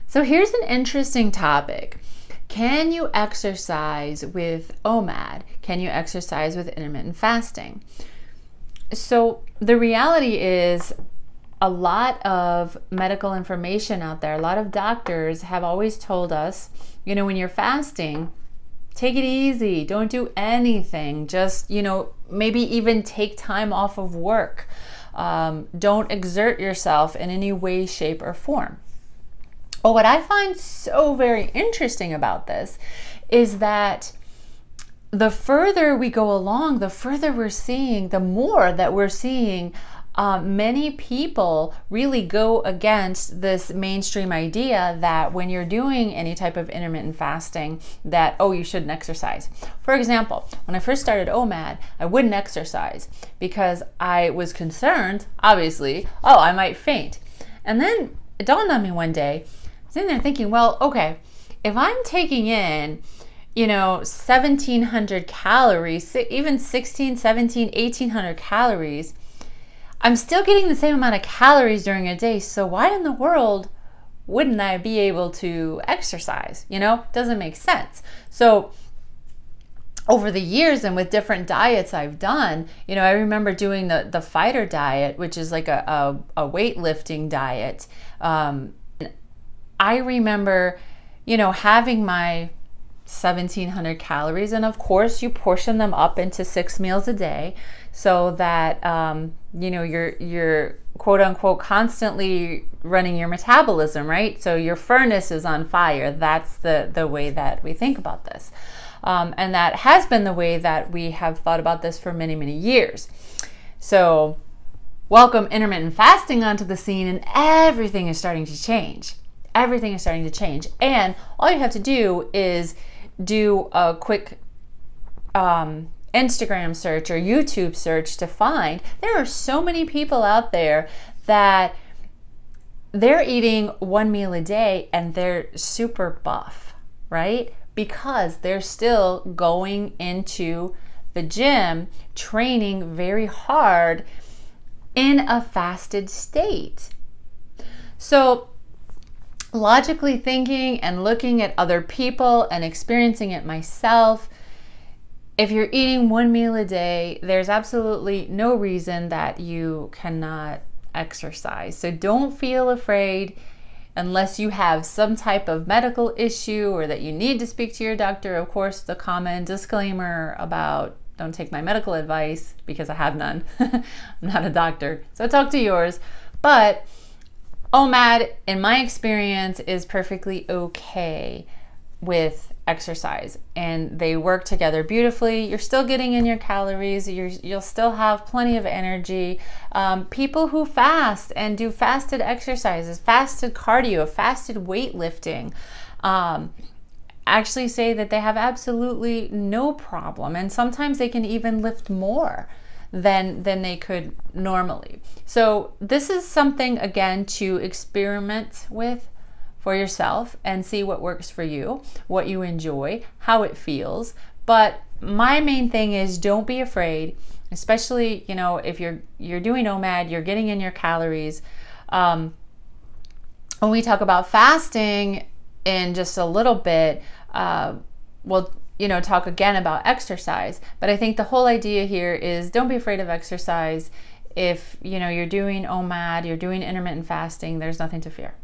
So here's an interesting topic. Can you exercise with OMAD? Can you exercise with intermittent fasting? So the reality is a lot of medical information out there, a lot of doctors have always told us, when you're fasting, take it easy, don't do anything, just, maybe even take time off of work. Don't exert yourself in any way, shape, or form. But what I find so very interesting about this is that the further we go along, the further we're seeing, the more that we're seeing many people really go against this mainstream idea that when you're doing any type of intermittent fasting that, oh, you shouldn't exercise. For example, when I first started OMAD, I wouldn't exercise because I was concerned, obviously, oh, I might faint. And then it dawned on me one day, I was sitting there thinking, well, okay, if I'm taking in 1,700 calories, even 16, 17, 1,800 calories, I'm still getting the same amount of calories during a day, so why in the world wouldn't I be able to exercise? Doesn't make sense. So over the years and with different diets I've done, I remember doing the fighter diet, which is like a weightlifting diet. I remember, having my 1,700 calories, and of course you portion them up into 6 meals a day so that you're quote unquote constantly running your metabolism, right? So your furnace is on fire. That's the way that we think about this, and that has been the way that we have thought about this for many, many years. So welcome intermittent fasting onto the scene, and everything is starting to change. Everything is starting to change, and all you have to do is do a quick Instagram search or YouTube search to find there are so many people out there that they're eating 1 meal a day and they're super buff, right? Because they're still going into the gym, training very hard in a fasted state. So logically thinking and looking at other people and experiencing it myself, if you're eating 1 meal a day, there's absolutely no reason that you cannot exercise. So don't feel afraid unless you have some type of medical issue or that you need to speak to your doctor. Of course, the common disclaimer about don't take my medical advice because I have none. I'm not a doctor, so talk to yours. But OMAD, in my experience, is perfectly okay with exercise, and they work together beautifully. You're still getting in your calories. You'll still have plenty of energy. People who fast and do fasted exercises, fasted cardio, fasted weightlifting, actually say that they have absolutely no problem, and sometimes they can even lift more than they could normally. So this is something, again, to experiment with for yourself and see what works for you, what you enjoy, how it feels. But my main thing is don't be afraid, especially, if you're doing OMAD, you're getting in your calories. When we talk about fasting in just a little bit, we'll talk again about exercise. But I think the whole idea here is don't be afraid of exercise. If you're doing OMAD, you're doing intermittent fasting, there's nothing to fear.